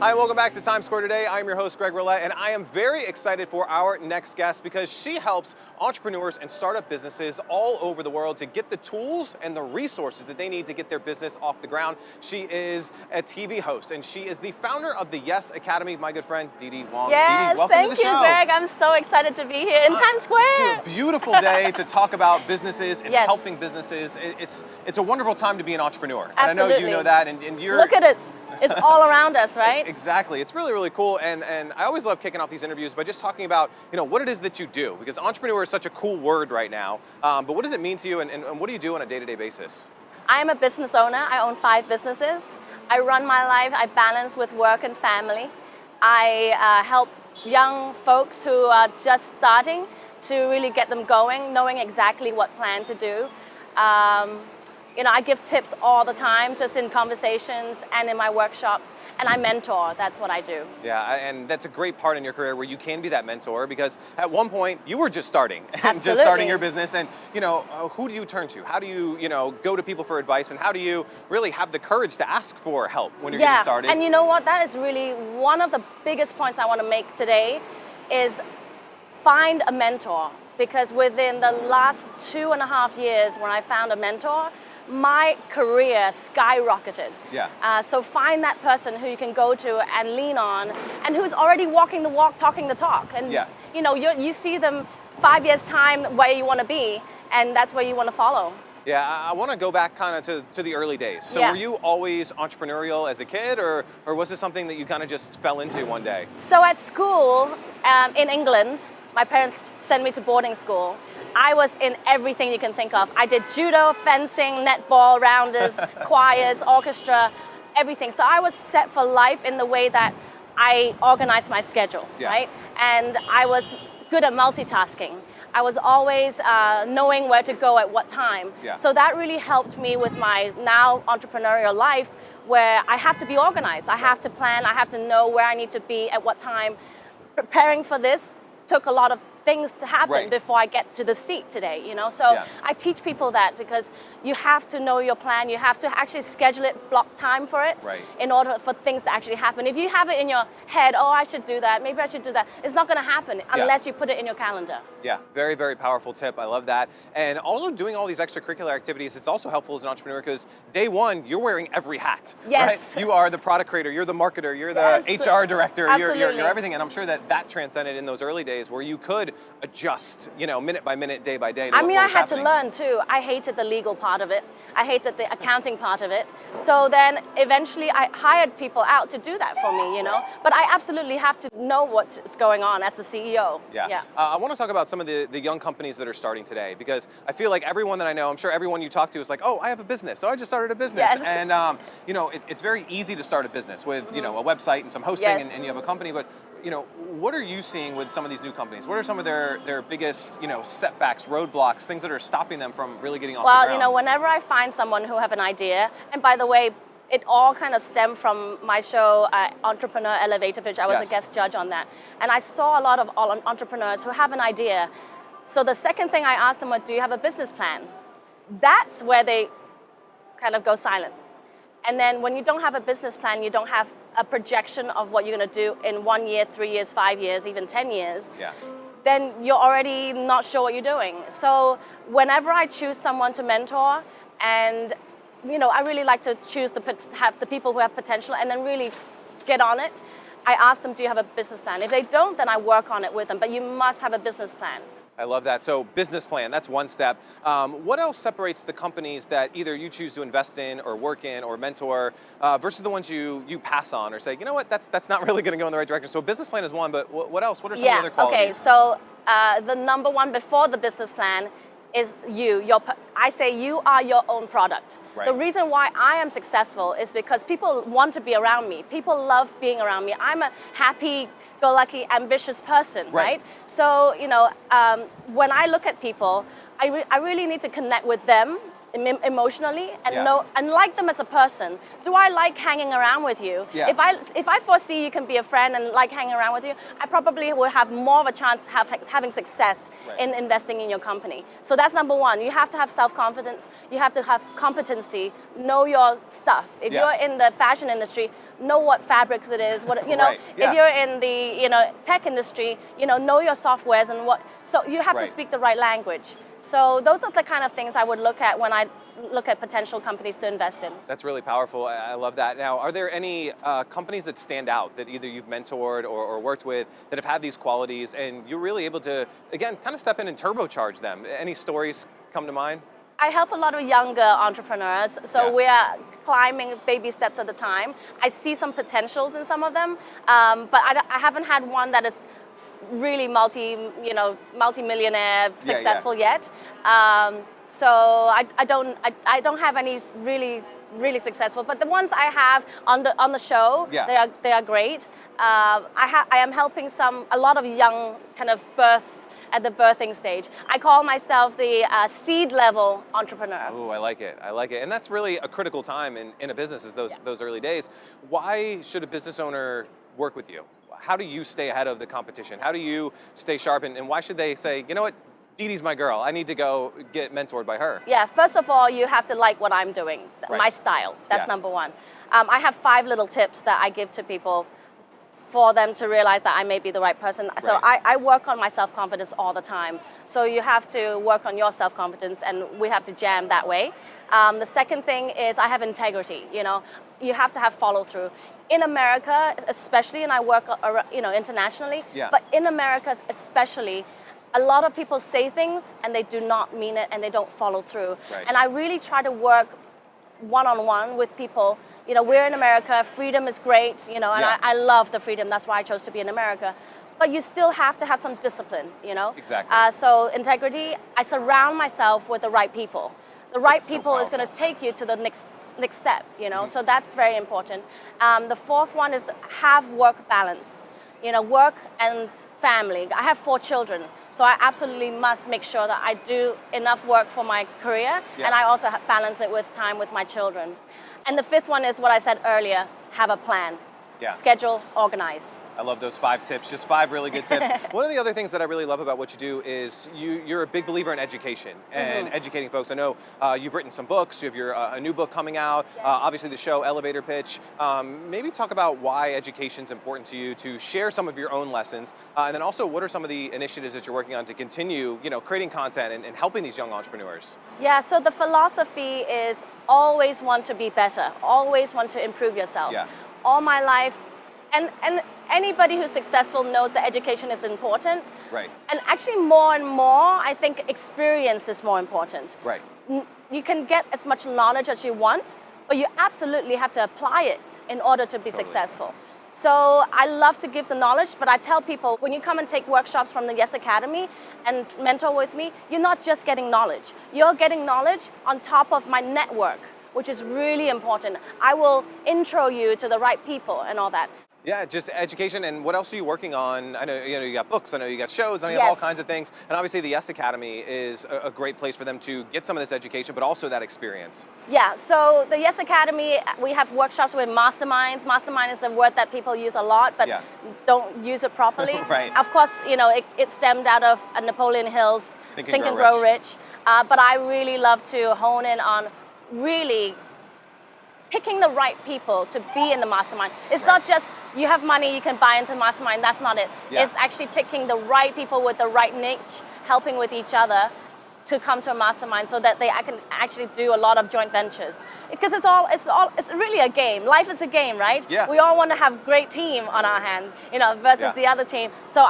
Hi, welcome back to Times Square Today. I'm your host, Greg Roulette, and I am very excited for our next guest because she helps entrepreneurs and startup businesses all over the world to get the tools and the resources that they need to get their business off the ground. She is a TV host, and she is the founder of the Yes Academy, my good friend, Didi Wong. Yes, Didi, welcome thank to the you, show. Greg. I'm so excited to be here in Times Square. It's a beautiful day to talk about businesses and Yes. helping businesses. It's a wonderful time to be an entrepreneur. Absolutely. And I know you know that, and you're... Look at it. It's all around us, right? Exactly. It's really, really cool. And I always love kicking off these interviews by just talking about, what it is that you do, because entrepreneur is such a cool word right now. But what does it mean to you, and what do you do on a day-to-day basis? I am a business owner. I own 5 businesses. I run my life. I balance with work and family. I help young folks who are just starting to really get them going, knowing exactly what plan to do. I give tips all the time, just in conversations and in my workshops, and I mentor. That's what I do. Yeah, and that's a great part in your career where you can be that mentor, because at one point you were just starting, Absolutely. just starting your business, and who do you turn to? How do you go to people for advice, and how do you really have the courage to ask for help when you're getting started? And you know what? That is really one of the biggest points I want to make today is find a mentor, because within the last 2.5 years when I found a mentor, my career skyrocketed. Yeah. So find that person who you can go to and lean on, and who's already walking the walk, talking the talk. And yeah. You see them 5 years time where you want to be, and that's where you want to follow. Yeah, I want to go back kind of to the early days. So were you always entrepreneurial as a kid, or was this something that you kind of just fell into one day? So at school in England, my parents sent me to boarding school. I was in everything you can think of. I did judo, fencing, netball, rounders, choirs, orchestra, everything. So I was set for life in the way that I organized my schedule, right? And I was good at multitasking. I was always knowing where to go at what time. Yeah. So that really helped me with my now entrepreneurial life, where I have to be organized. I have to plan. I have to know where I need to be at what time. Preparing for this took a lot of things to happen before I get to the seat today, So I teach people that, because you have to know your plan. You have to actually schedule it, block time for it in order for things to actually happen. If you have it in your head, oh, I should do that, maybe I should do that, it's not going to happen unless you put it in your calendar. Yeah, very, very powerful tip. I love that. And also doing all these extracurricular activities, it's also helpful as an entrepreneur, because day one, you're wearing every hat. Yes. Right? You are the product creator, you're the marketer, you're the HR director, you're everything. And I'm sure that transcended in those early days where you could adjust, minute by minute, day by day. I had to learn too. I hated the legal part of it. I hated the accounting part of it. So then eventually I hired people out to do that for me, But I absolutely have to know what's going on as the CEO. Yeah. I want to talk about some of the young companies that are starting today, because I feel like everyone that I know, I'm sure everyone you talk to is like, oh, I have a business, so I just started a business. Yes. And it's very easy to start a business with a website and some hosting, and you have a company. But what are you seeing with some of these new companies? What are some of their biggest setbacks, roadblocks, things that are stopping them from really getting off the ground? Well, whenever I find someone who have an idea, and by the way, it all kind of stemmed from my show, Entrepreneur Elevator Pitch. I was a guest judge on that. And I saw a lot of entrepreneurs who have an idea. So the second thing I asked them was, do you have a business plan? That's where they kind of go silent. And then when you don't have a business plan, you don't have a projection of what you're going to do in 1 year, 3 years, 5 years, even 10 years, then you're already not sure what you're doing. So whenever I choose someone to mentor, and I really like to choose have the people who have potential and then really get on it, I ask them, do you have a business plan? If they don't, then I work on it with them, but you must have a business plan. I love that. So business plan, that's one step. What else separates the companies that either you choose to invest in or work in or mentor versus the ones you pass on or say, you know what, that's not really going to go in the right direction? So business plan is one, but what else? What are some of the other qualities? Okay, so the number one before the business plan is I say you are your own product. The reason why I am successful is because people want to be around me. People love being around me. I'm a happy-go-lucky, ambitious person, right? So, when I look at people, I really need to connect with them emotionally and like them as a person. Do I like hanging around with you? Yeah. If I foresee you can be a friend and like hanging around with you, I probably will have more of a chance of having success in investing in your company. So that's number one. You have to have self-confidence. You have to have competency. Know your stuff. If you're in the fashion industry, know what fabrics it is, what, Right, yeah. if you're in the, tech industry, know your softwares and so you have to Right. speak the right language. So those are the kind of things I would look at when I look at potential companies to invest in. That's really powerful. I love that. Now, are there any companies that stand out that either you've mentored or worked with that have had these qualities and you're really able to, again, kind of step in and turbocharge them? Any stories come to mind? I help a lot of younger entrepreneurs, so Yeah. we're climbing baby steps at a time. I see some potentials in some of them, but I haven't had one that is really multi-millionaire successful yet. So I don't have any really successful, but the ones I have on the show, Yeah. they are great. I am helping a lot of young kind of at the birthing stage. I call myself the seed level entrepreneur. Oh, I like it. I like it. And that's really a critical time in a business is those early days. Why should a business owner work with you? How do you stay ahead of the competition? How do you stay sharp? And why should they say, you know what, Didi's my girl. I need to go get mentored by her. Yeah, first of all, you have to like what I'm doing, Right. my style. That's Yeah. number one. I have 5 little tips that I give to people for them to realize that I may be the right person. So Right. I work on my self-confidence all the time. So you have to work on your self-confidence, and we have to jam that way. The second thing is I have integrity. You have to have follow-through. In America, especially, and I work internationally, Yeah. but in America especially, a lot of people say things and they do not mean it and they don't follow through. Right. And I really try to work one-on-one with people. We're in America, freedom is great, and Yeah. I love the freedom. That's why I chose to be in America. But you still have to have some discipline, Exactly. So integrity, I surround myself with the right people. The right That's so people is going to take you to the next step, So that's very important. The fourth one is have work balance. Work and family. I have 4 children, so I absolutely must make sure that I do enough work for my career, Yeah. and I also balance it with time with my children. And the fifth one is what I said earlier, have a plan. Yeah. Schedule, organize. I love those 5 tips, just 5 really good tips. One of the other things that I really love about what you do is you're a big believer in education and educating folks. I know you've written some books, you have a new book coming out, Yes. Obviously the show Elevator Pitch. Maybe talk about why education is important to you, to share some of your own lessons, and then also what are some of the initiatives that you're working on to continue creating content and helping these young entrepreneurs? Yeah, so the philosophy is always want to be better, always want to improve yourself. Yeah. All my life, and anybody who's successful knows that education is important. Right. And actually more and more, I think experience is more important. Right. You can get as much knowledge as you want, but you absolutely have to apply it in order to be successful. So I love to give the knowledge, but I tell people, when you come and take workshops from the Yes Academy and mentor with me, you're not just getting knowledge. You're getting knowledge on top of my network, which is really important. I will intro you to the right people and all that. Yeah, just education. And what else are you working on? I know you got books, I know you got shows, I know you have all Yes. kinds of things. And obviously the Yes Academy is a great place for them to get some of this education, but also that experience. Yeah, so the Yes Academy, we have workshops with masterminds. Mastermind is a word that people use a lot, but Yeah. don't use it properly. Right. Of course, it stemmed out of Napoleon Hill's Think Think and and Grow Grow Rich. But I really love to hone in on really picking the right people to be in the mastermind. It's Right. not just you have money, you can buy into the mastermind. That's not it. Yeah. It's actually picking the right people with the right niche, helping with each other to come to a mastermind so that I can actually do a lot of joint ventures. Because it's really a game. Life is a game, right? Yeah. We all want to have great team on our hand, versus Yeah. the other team. So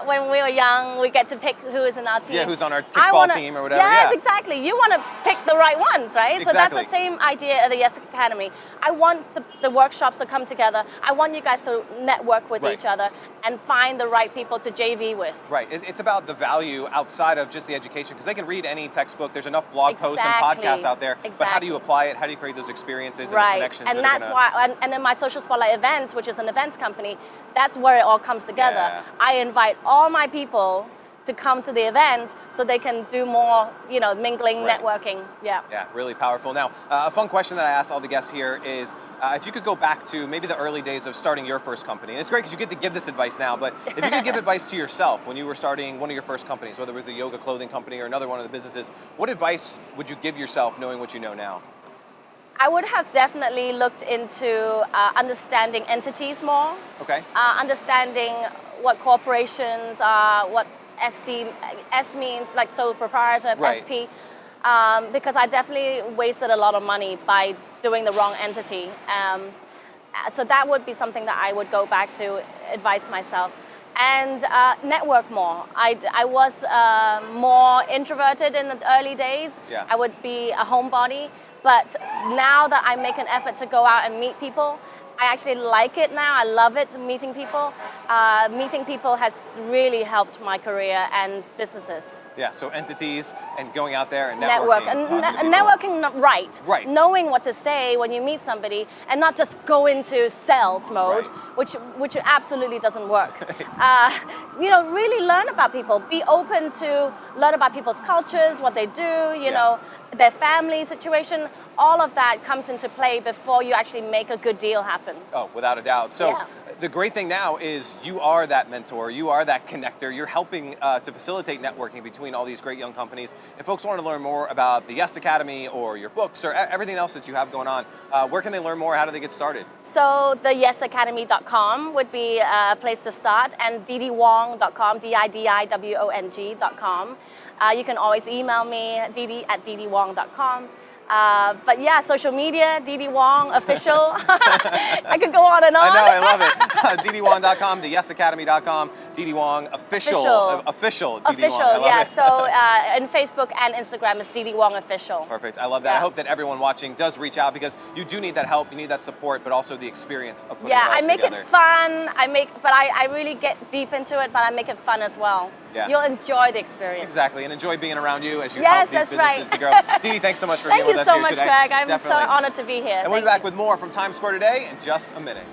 when we were young, we get to pick who is in our team. Yeah, who's on our I kickball wanna- team or whatever. Yes, Yeah. exactly. You want to pick the right ones, right? So that's Exactly. the same idea at the Yes Academy. I want the workshops to come together. I want you guys to network with Right. each other and find the right people to JV with. Right. It's about the value outside of just the education, because they can read any textbook. There's enough blog posts and Exactly. podcasts out there. But how do Exactly. you apply it? How do you create those experiences and the Right, connections? and that are that's gonna- why, and in my Social Spotlight events, which is an events company, that's where it all comes together. Yeah. I invite all my people to come to the event so they can do more, mingling, Right. networking. Yeah. Yeah, really powerful. Now, a fun question that I ask all the guests here is, if you could go back to maybe the early days of starting your first company, and it's great because you get to give this advice now, but if you could give advice to yourself when you were starting one of your first companies, whether it was a yoga clothing company or another one of the businesses, what advice would you give yourself knowing what you know now? I would have definitely looked into understanding entities more. Okay. Understanding what corporations are, what S means, like sole proprietor, Right. SP. Because I definitely wasted a lot of money by doing the wrong entity. So that would be something that I would go back to, advise myself. And network more. I was more introverted in the early days. Yeah. I would be a homebody. But now that I make an effort to go out and meet people, I actually like it now. I love it, meeting people. Meeting people has really helped my career and businesses. Yeah, so entities and going out there and Network networking. and talking to people. networking right. Right. Knowing what to say when you meet somebody and not just go into sales mode, Right. which absolutely doesn't work. Really learn about people. Be open to learn about people's cultures, what they do. You know, their family situation. All of that comes into play before you actually make a good deal happen. Oh, without a doubt. So Yeah. the great thing now is you are that mentor, you are that connector, you're helping to facilitate networking between all these great young companies. If folks want to learn more about the Yes Academy or your books or everything else that you have going on, where can they learn more? How do they get started? So the yesacademy.com would be a place to start, and didiwong.com, DIDIWONG.com. You can always email me, didi@didiwong.com. But yeah, social media, Didi Wong official. I could go on and on. I know, I love it. DidiWong.com, the YesAcademy.com, Didi Wong official. Official Didi Wong. I love yeah. it. So in Facebook and Instagram is Didi Wong official. Perfect. I love that. Yeah. I hope that everyone watching does reach out because you do need that help, you need that support, but also the experience of putting it all I make together. it fun. I really get deep into it, but I make it fun as well. Yeah. You'll enjoy the experience. Exactly, and enjoy being around you as you Yes, help these that's businesses right. to grow. Didi, thanks so much for Thank being you with us so here much, today. Greg. I'm so Definitely. honored to be here. And we'll be Thank back with more from Times Square today in just a minute.